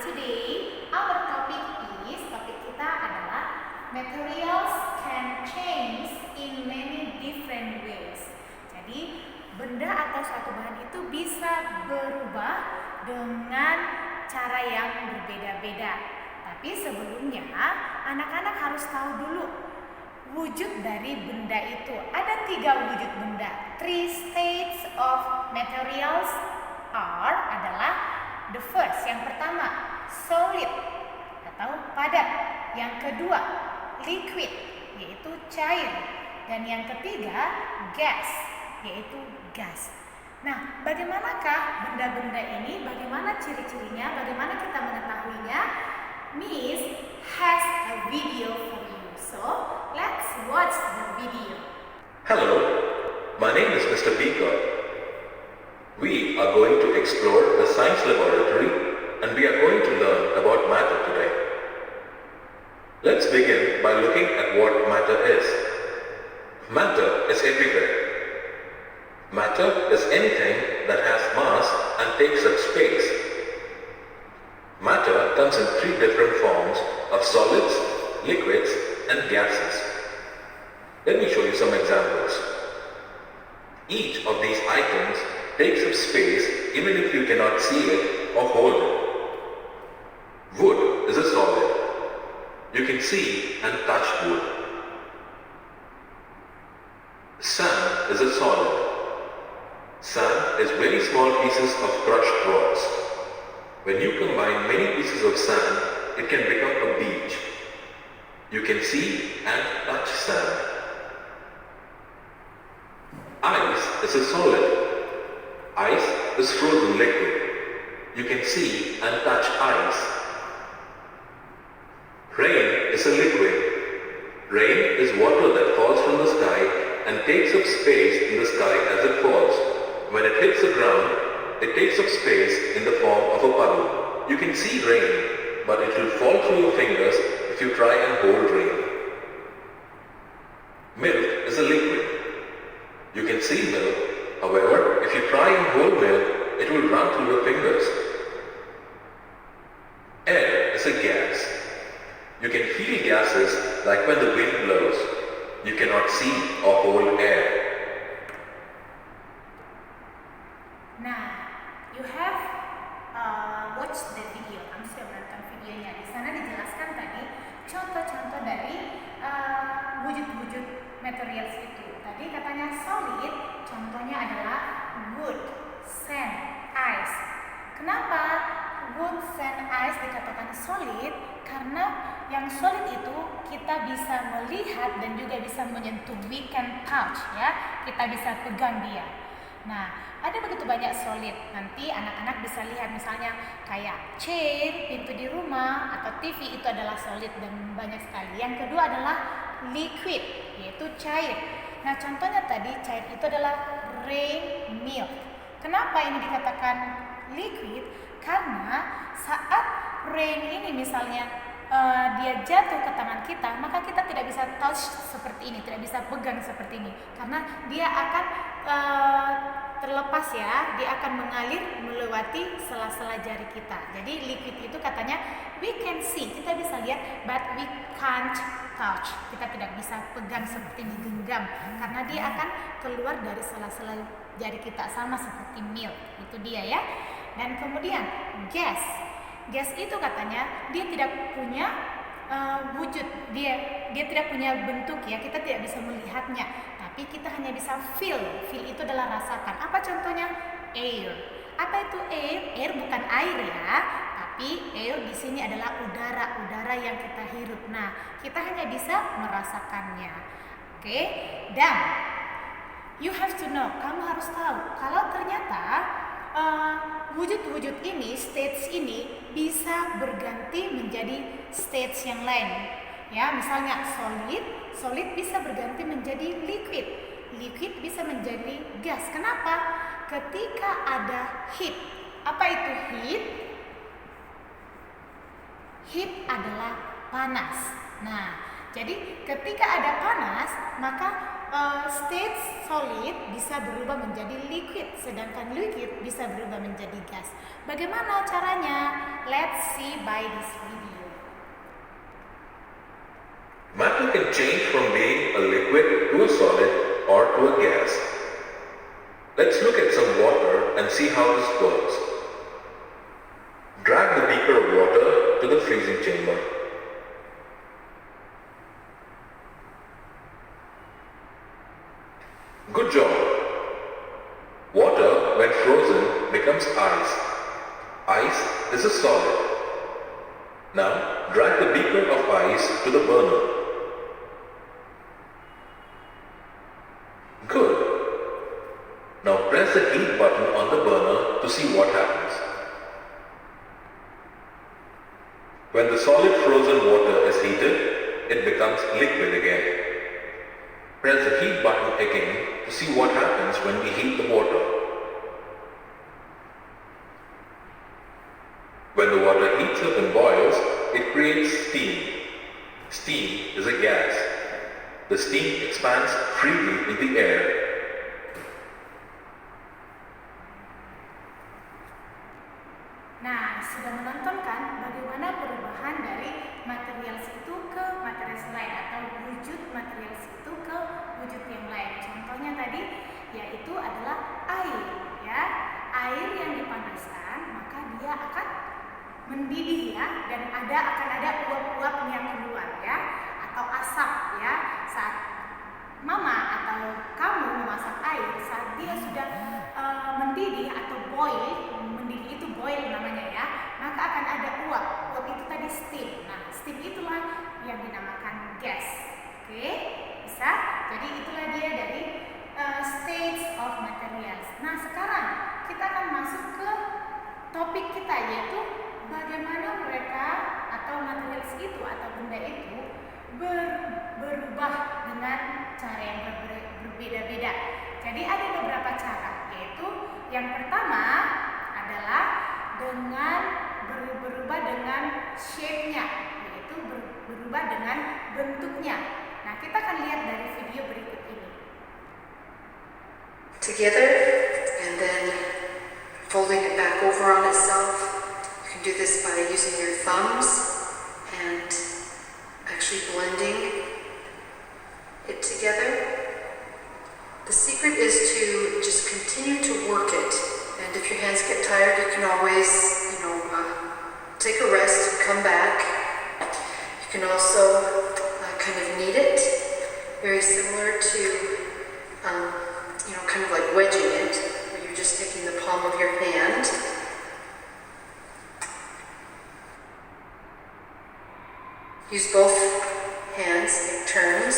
today our topik kita adalah materials can change in many different ways. Jadi benda atau suatu bahan itu bisa berubah dengan cara yang berbeda-beda. Tapi sebelumnya anak-anak harus tahu dulu wujud dari benda itu. Ada 3 wujud benda. 3 states of materials adalah the first, yang pertama solid atau padat, yang kedua liquid yaitu cair, dan yang ketiga gas yaitu gas. Nah, bagaimanakah benda-benda ini? Bagaimana ciri-cirinya? Bagaimana kita mengetahuinya? Miss has a video for you. So, let's watch the video. Hello, my name is Mr. Beaker. We are going to explore the science laboratory and we are going to learn about matter today. Let's begin by looking at what matter is. Matter is everywhere. Matter is anything that has mass and takes up space. Matter comes in 3 different forms of solids, liquids, and gases. Let me show you some examples. Each of these items takes up space even if you cannot see it or hold it. Wood is a solid. You can see and touch wood. Sand is a solid. Sand is very small pieces of crushed rocks. When you combine many pieces of sand, it can become a beach. You can see and touch sand. Ice is a solid. Ice is frozen liquid. You can see and touch ice. Rain is a liquid. Rain is water that falls from the sky and takes up space in the sky as it falls. When it hits the ground, it takes up space in the form of a puddle. You can see rain, but it will fall through your fingers if you try and hold rain. Milk is a liquid. You can see milk, however, if you try and hold milk, it will run through your fingers. Air is a gas. You can feel gases like when the wind blows. You cannot see or hold air. Nah, you have watched the video. Kamu sudah menonton videonya. Di sana dijelaskan tadi contoh-contoh dari wujud-wujud materials itu. Tadi katanya solid, contohnya adalah wood, sand, ice. Kenapa wood, sand, ice dikatakan solid? Karena yang solid itu kita bisa melihat dan juga bisa menyentuh, we can touch ya, kita bisa pegang dia. Nah, ada begitu banyak solid. Nanti anak-anak bisa lihat misalnya kayak chair, pintu di rumah, atau TV itu adalah solid dan banyak sekali. Yang kedua adalah liquid, yaitu cair. Nah, contohnya tadi cair itu adalah rain milk. Kenapa ini dikatakan liquid? Karena saat rain ini misalnya dia jatuh ke tangan kita, maka kita tidak bisa touch seperti ini, tidak bisa pegang seperti ini, karena dia akan terlepas ya, dia akan mengalir melewati sela-sela jari kita. Jadi liquid itu katanya we can see, kita bisa lihat, but we can't touch. Kita tidak bisa pegang seperti digenggam, karena dia akan keluar dari sela-sela jari kita, sama seperti milk. Itu dia ya. Dan kemudian gas. Gas itu katanya dia tidak punya wujud, dia tidak punya bentuk ya, kita tidak bisa melihatnya, tapi kita hanya bisa feel. Feel itu adalah rasakan. Apa contohnya? Air. Apa itu air? Air bukan air ya, tapi air di sini adalah udara yang kita hirup. Nah, kita hanya bisa merasakannya. Oke? Dan you have to know, kamu harus tahu kalau ternyata wujud-wujud ini, states ini bisa berganti menjadi states yang lain. Ya, misalnya solid bisa berganti menjadi liquid bisa menjadi gas. Kenapa? Ketika ada heat. Apa itu heat? Heat adalah panas. Nah, jadi ketika ada panas, maka state solid bisa berubah menjadi liquid, sedangkan liquid bisa berubah menjadi gas. Bagaimana caranya? Let's see by this video. Matter can change from being a liquid to a solid or to a gas. Let's look at some water and see how this works. Drag the beaker of water to the freezing chamber. Good job. Water, when frozen, becomes ice. Ice is a solid. Now, drag the beaker of ice to the burner. Good. Now press the heat button on the burner to see what happens. When the solid frozen water is heated, it becomes liquid again. Press the heat button again to see what happens when we heat the water. When the water heats up and boils, it creates steam. Steam is a gas. The steam expands freely in the air. Nah, sudah menonton kan bagaimana perubahan dari material itu ke material lain atau wujud material itu ke wujud yang lain. Contohnya tadi yaitu adalah air, ya. Air yang dipanaskan maka dia akan mendidih ya, dan akan ada uap-uap yang keluar ya, atau asap ya. Saat mama atau kamu memasak air, saat dia sudah mendidih atau boil, mendidih itu boil namanya ya, maka akan ada uap. Uap itu tadi steam. Nah, steam itulah yang dinamakan gas. Oke, bisa? Jadi itulah dia dari states of materials. Nah, sekarang kita akan masuk ke topik kita, yaitu bagaimana mereka atau materials itu atau benda itu berubah dengan cara yang berbeda-beda. Jadi ada beberapa cara, yaitu yang pertama adalah dengan berubah dengan shape-nya, yaitu berubah dengan bentuknya. Nah, kita akan lihat dari video berikut ini. Together and then folding it back over on itself. You can do this by using your thumbs and actually blending it together. The secret is to just continue to work it, and if your hands get tired, you can always, take a rest and come back. You can also kind of knead it, very similar to, kind of like wedging it, where you're just taking the palm of your hand. Use both hands, take turns.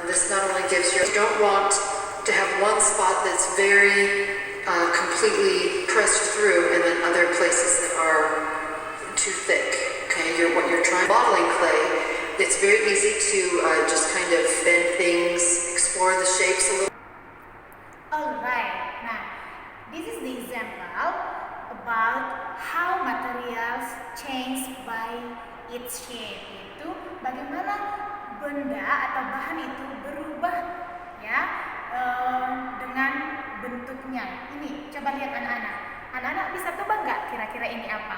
This not only gives you don't want to have one spot that's very completely pressed through and then other places that are too thick. Okay, what you're trying. Modeling clay, it's very easy to just kind of bend things, explore the shapes a little. Alright, nah, this is the example about how materials change by its shape, yaitu bagaimana benda atau bahan itu berubah ya dengan bentuknya. Ini coba lihat anak-anak. Anak-anak bisa tebak nggak kira-kira ini apa?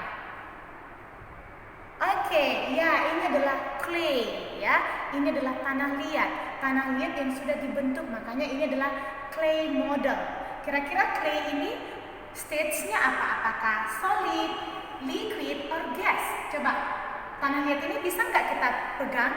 Oke, ya ini adalah clay ya. Ini adalah tanah liat. Tanah liat yang sudah dibentuk, makanya ini adalah clay model. Kira-kira clay ini stage-nya apa? Apakah solid, liquid, or gas? Coba, tanah liat ini bisa nggak kita pegang?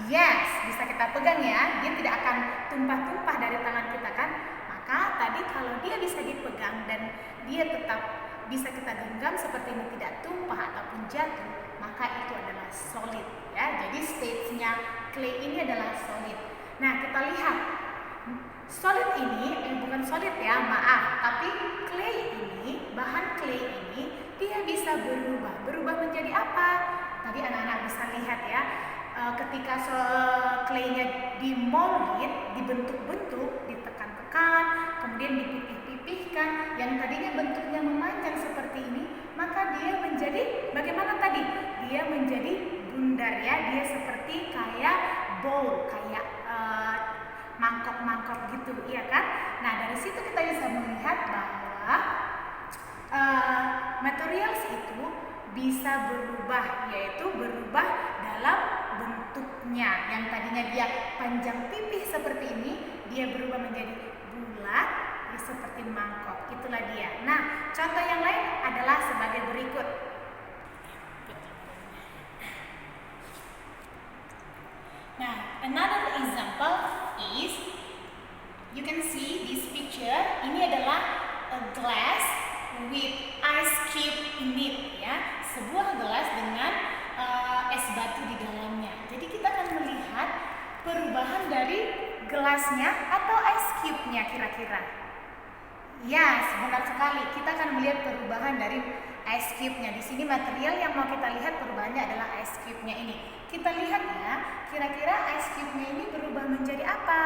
Yes, bisa kita pegang ya. Dia tidak akan tumpah-tumpah dari tangan kita kan? Maka tadi kalau dia bisa dipegang dan dia tetap bisa kita genggam seperti ini, tidak tumpah ataupun jatuh, maka itu adalah solid ya. Jadi stage-nya clay ini adalah solid. Nah, kita lihat solid ini bukan solid ya, maaf, tapi clay ini, bahan clay ini dia bisa berubah menjadi apa? Tadi anak-anak bisa lihat ya, ketika clay-nya dimolded, dibentuk-bentuk, ditekan-tekan, kemudian dipipih-pipihkan, yang tadinya bentuknya memanjang seperti ini, maka dia menjadi bagaimana tadi? Dia menjadi bundar ya, dia seperti kayak bowl, kayak mangkok-mangkok gitu, iya kan? Nah, dari situ kita bisa melihat bahwa materials itu bisa berubah, yaitu berubah dalam bentuknya. Yang tadinya dia panjang pipih seperti ini, dia berubah menjadi bulat seperti mangkok. Itulah dia. Nah, contoh yang lain adalah sebagai berikut. Nah, another example is, you can see this picture. Ini adalah a glass with ice cube in it, ya. Sebuah gelas dengan es batu di dalamnya. Jadi kita akan melihat perubahan dari gelasnya atau ice cube-nya kira-kira. Ya, benar sekali. Kita akan melihat perubahan dari ice cube-nya. Di sini material yang mau kita lihat perubahannya adalah ice cube-nya ini. Kita lihat ya, kira-kira ice cube-nya ini berubah menjadi apa?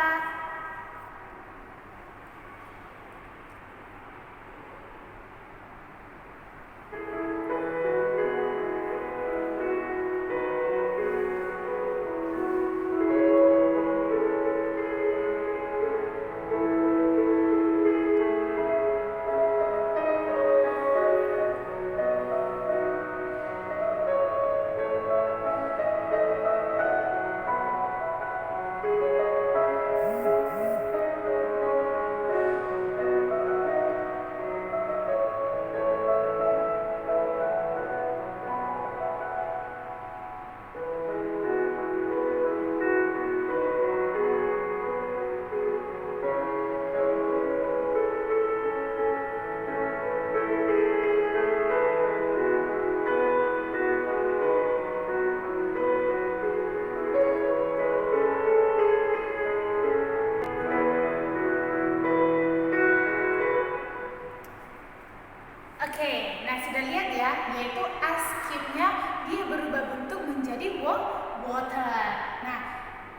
Oke, nah sudah lihat ya, yaitu ice cube-nya dia berubah bentuk menjadi water. Nah,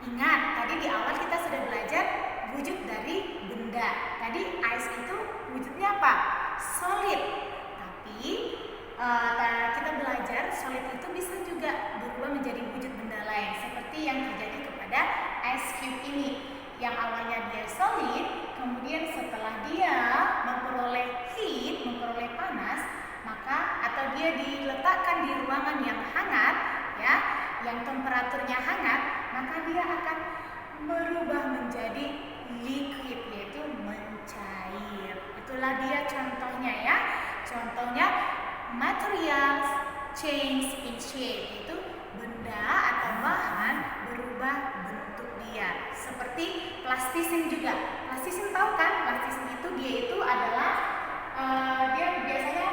ingat tadi di awal kita sudah belajar wujud dari benda. Tadi ice itu wujudnya apa? Solid. Tapi kita belajar solid itu bisa juga berubah menjadi wujud benda lain, seperti yang terjadi kepada ice cube ini. Yang awalnya dia solid, kemudian setelah dia memperoleh heat, memperoleh panas, maka atau dia diletakkan di ruangan yang hangat, ya, yang temperaturnya hangat, maka dia akan berubah menjadi liquid, yaitu mencair. Itulah dia contohnya ya. Contohnya materials change in shape, itu benda atau bahan berubah bentuk dia. Seperti plastisin juga. Plastisin tahu kan? Plastisin itu dia itu adalah dia biasanya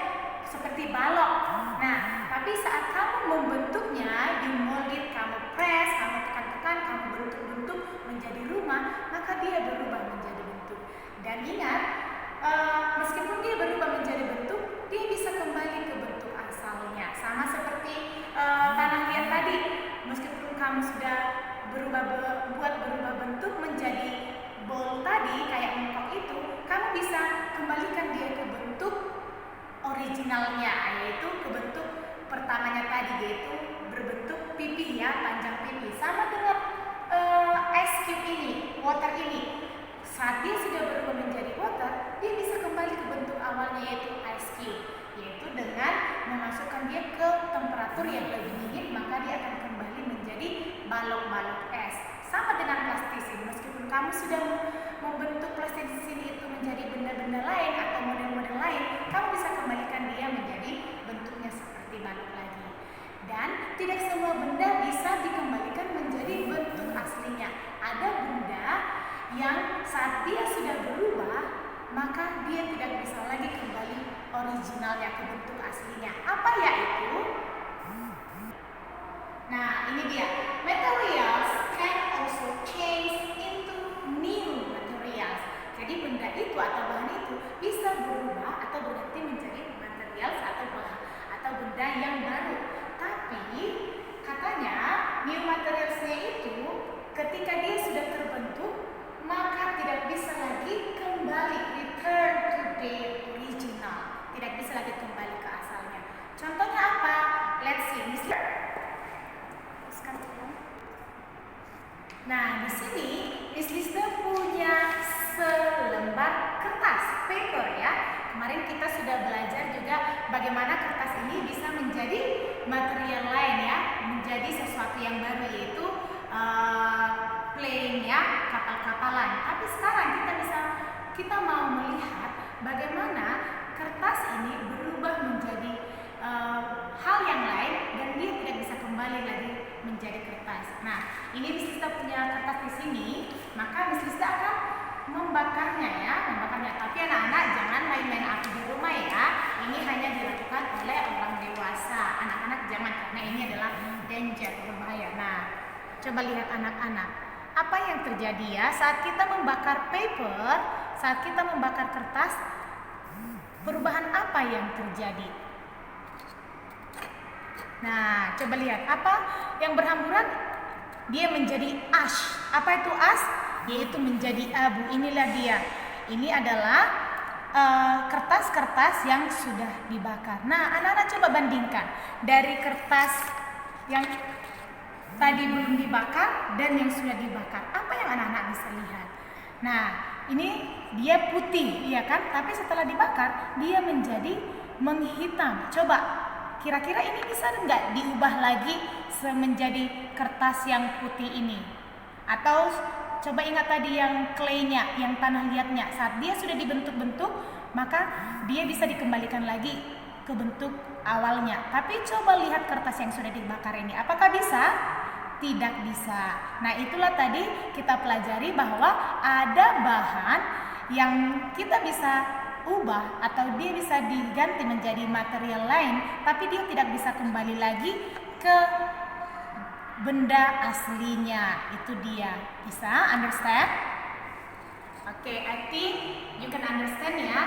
seperti balok. Nah, tapi saat kamu membentuknya, you mold it, kamu press, kamu tekan-tekan, kamu bentuk-bentuk menjadi rumah, maka dia berubah menjadi bentuk. Dan ingat, meskipun dia berubah menjadi bentuk, dia bisa kembali ke bentuk asalnya. Sama seperti tanah liat tadi, meskipun kamu sudah berubah bentuk menjadi bowl tadi kayak mangkok itu, kamu bisa kembalikan dia ke bentuk originalnya, yaitu ke bentuk pertamanya tadi, yaitu berbentuk pipih ya, panjang pipih. Sama dengan ice cube ini, water ini. Saat dia sudah berubah menjadi water, dia bisa kembali ke bentuk awalnya, yaitu ice cube, yaitu dengan memasukkan dia ke temperatur yang lebih dingin, maka dia akan kembali menjadi balok-balok es. Sama dengan plastisin, meskipun kamu sudah membentuk plastisin itu menjadi benda-benda lain atau model-model lain, kamu bisa kembalikan dia menjadi bentuknya seperti balok lagi. Dan tidak semua benda bisa dikembalikan menjadi bentuk aslinya. Ada benda yang saat dia sudah berubah, maka dia tidak bisa lagi kembali originalnya ke bentuk aslinya. Apa ya itu? Nah, ini dia. Materials can also change into new materials. Jadi benda itu atau bahan itu bisa berubah atau berganti menjadi materials atau benda yang baru. Tapi katanya new materialsnya itu ketika dia sudah terbentuk, maka tidak bisa lagi kembali return to their original. Tidak bisa lagi kembali ke asalnya. Contohnya apa? Let's see. Nah, di sini Miss Lista pun bagaimana kertas ini bisa menjadi material lain ya, menjadi sesuatu yang baru, yaitu plane ya, kapal-kapalan. Tapi sekarang kita mau melihat bagaimana kertas ini berubah menjadi hal yang lain dan dia tidak bisa kembali lagi menjadi kertas. Nah, ini Miss Lista punya kertas di sini, maka Miss Lista akan membakarnya ya, Tapi anak-anak jangan main-main api di rumah ya. Ini hanya dilakukan oleh orang dewasa. Anak-anak jangan, karena ini adalah danger, berbahaya. Nah, coba lihat anak-anak, apa yang terjadi ya saat kita membakar paper, saat kita membakar kertas, perubahan apa yang terjadi? Nah, coba lihat apa yang berhamburan, dia menjadi ash. Apa itu ash? Yaitu menjadi abu. Inilah dia. Ini adalah kertas-kertas yang sudah dibakar. Nah, anak-anak coba bandingkan dari kertas yang tadi belum dibakar dan yang sudah dibakar. Apa yang anak-anak bisa lihat? Nah, ini dia putih, ya kan? Tapi setelah dibakar, dia menjadi menghitam. Coba, kira-kira ini bisa nggak diubah lagi menjadi kertas yang putih ini? Atau coba ingat tadi yang clay-nya, yang tanah liatnya, saat dia sudah dibentuk-bentuk, maka dia bisa dikembalikan lagi ke bentuk awalnya. Tapi coba lihat kertas yang sudah dibakar ini, apakah bisa? Tidak bisa. Nah, itulah tadi kita pelajari bahwa ada bahan yang kita bisa ubah atau dia bisa diganti menjadi material lain, tapi dia tidak bisa kembali lagi ke benda aslinya. Itu dia. Bisa understand? Oke, I think you can understand ya.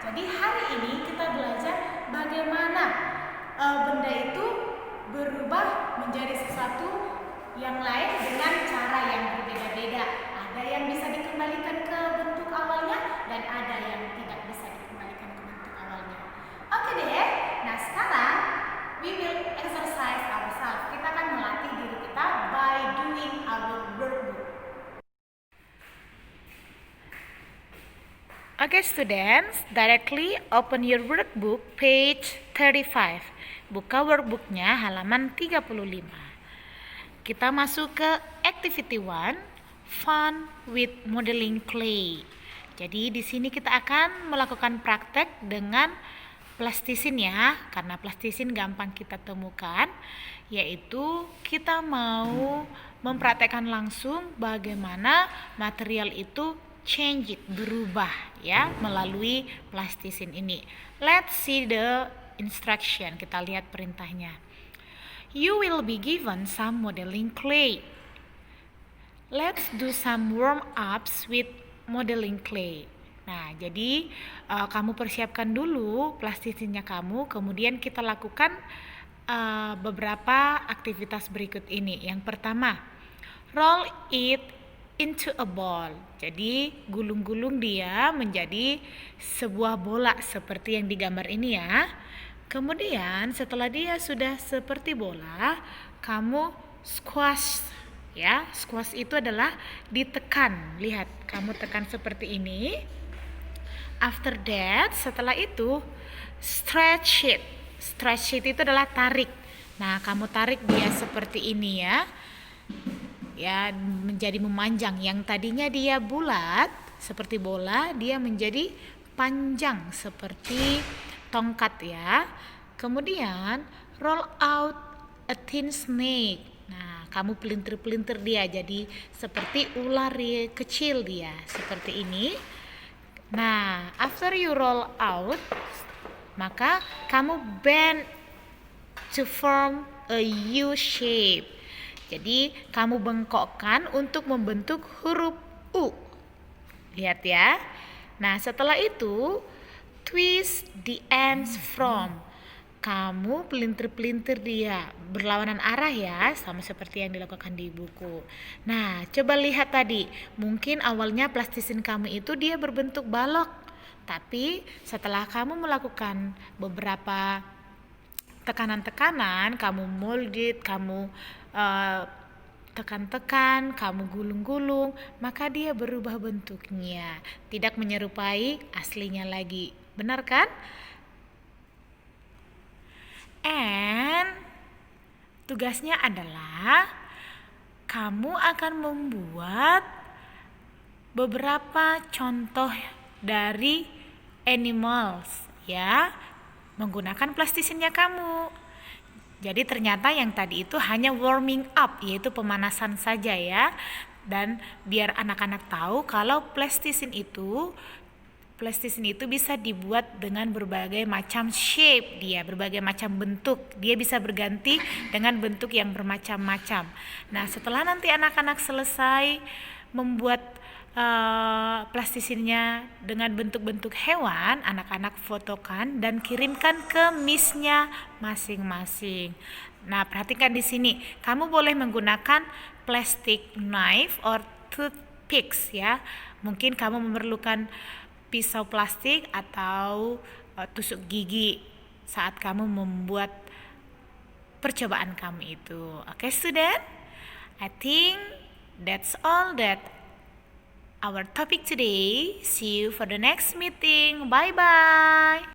Jadi hari ini kita belajar bagaimana benda itu berubah menjadi sesuatu yang lain dengan cara yang berbeda-beda. Ada yang bisa dikembalikan ke bentuk awalnya dan ada yang tidak bisa dikembalikan ke bentuk awalnya. Oke deh. Nah, sekarang we will exercise ourselves. Kita akan melatih diri kita by doing our workbook. Okay students, directly open your workbook page 35. Buka workbooknya halaman 35. Kita masuk ke activity 1, fun with modeling clay. Jadi di sini kita akan melakukan praktek dengan plastisin ya, karena plastisin gampang kita temukan, yaitu kita mau mempraktekkan langsung bagaimana material itu change it, berubah ya melalui plastisin ini. Let's see the instruction. Kita lihat perintahnya. You will be given some modeling clay. Let's do some warm-ups with modeling clay. Nah, jadi kamu persiapkan dulu plastisinnya kamu, kemudian kita lakukan beberapa aktivitas berikut ini. Yang pertama, roll it into a ball. Jadi gulung-gulung dia menjadi sebuah bola seperti yang digambar ini ya. Kemudian setelah dia sudah seperti bola, kamu squash ya. Squash itu adalah ditekan. Lihat, kamu tekan seperti ini. After that, setelah itu stretch it. Stretch it itu adalah tarik. Nah, kamu tarik dia seperti ini ya. Ya, menjadi memanjang. Yang tadinya dia bulat seperti bola, dia menjadi panjang seperti tongkat ya. Kemudian roll out a thin snake. Nah, kamu pelintir-pelintir dia jadi seperti ular kecil dia, seperti ini. Nah, after you roll out, maka kamu bend to form a U shape. Jadi kamu bengkokkan untuk membentuk huruf U. Lihat ya. Nah, setelah itu twist the ends from. Kamu pelintir-pelintir dia berlawanan arah ya, sama seperti yang dilakukan di buku. Nah, coba lihat tadi. Mungkin awalnya plastisin kamu itu dia berbentuk balok. Tapi setelah kamu melakukan beberapa tekanan-tekanan, kamu mold it, kamu tekan-tekan, kamu gulung-gulung, maka dia berubah bentuknya, tidak menyerupai aslinya lagi. Benar kan? tugasnya adalah kamu akan membuat beberapa contoh dari animals ya, menggunakan plastisinnya kamu. Jadi ternyata yang tadi itu hanya warming up, yaitu pemanasan saja ya. Dan biar anak-anak tahu kalau plastisin itu bisa dibuat dengan berbagai macam shape dia, berbagai macam bentuk. Dia bisa berganti dengan bentuk yang bermacam-macam. Nah, setelah nanti anak-anak selesai membuat plastisinnya dengan bentuk-bentuk hewan, anak-anak fotokan dan kirimkan ke miss-nya masing-masing. Nah, perhatikan di sini, kamu boleh menggunakan plastic knife or toothpicks ya. Mungkin kamu memerlukan pisau plastik atau tusuk gigi saat kamu membuat percobaan kamu itu. Oke, student? I think that's all that our topic today. See you for the next meeting. Bye bye.